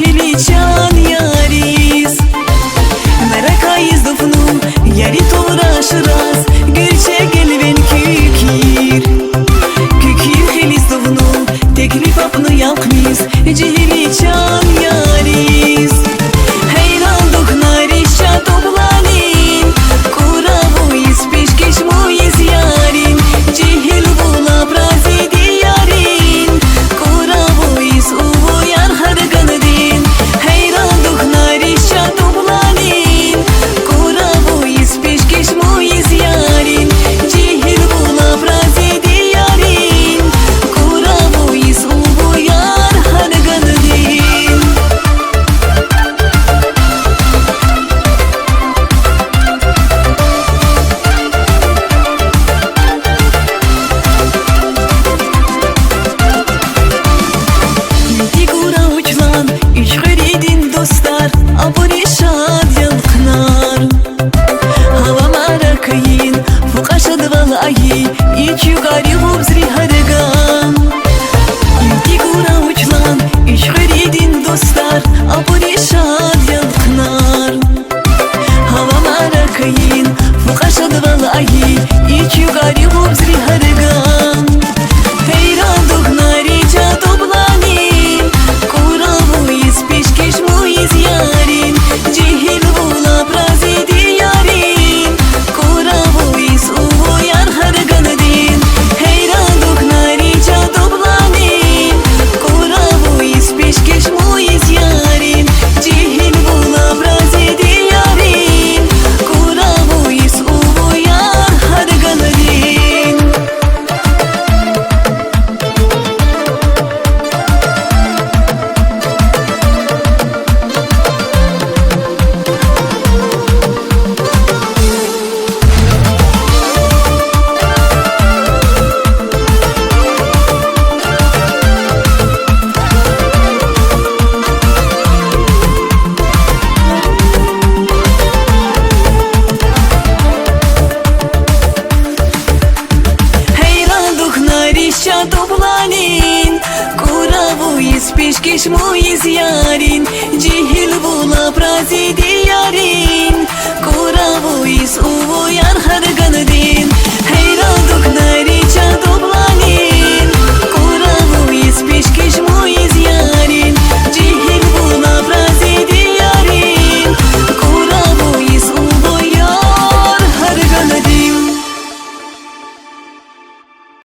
cihili can yaris. Merakayız dofnu yari toraşıras, gülçe gelven kükir. Kükir helis dofnu teklif apnu yakmis, cihili can yaris. Heyran doknarişa toplanin, kuravuyuz peşkeş muyuz yarin. Cihil bula prazi diyarin, kuravuyuz uyar harganadin. Heyran doknarişa toplanin, kuravuyuz peşkeş muyuz yarin. Cihil bula prazi diyarin, kuravuyuz uyar harganadin. Digura uçlan, üç gıridin dostlar, abone şad yalkınar. Hava marakayın, fukaşad vallahi, iç yukarı hubzri haragan. Digura uçlan, üç gıridin dostlar, abone şad yalkınar. Hava marakayın, fukaşad vallahi, iç yukarı hubzri haragan. Heyran doknarica toplanin, kuravuyuz peşkeş muyuz yarin. Cihil bula prazi diyarin, kuravuyuz uyar harganadin. Heyran doknarica toplanin, kuravuyuz peşkeş muyuz yarin. Cihil bula prazi diyarin, kuravuyuz uyar harganadin. Heyran doknarişa toplanin, kuravuyuz peşkeş muyuz yarin. Cihil bula prazi diyarin,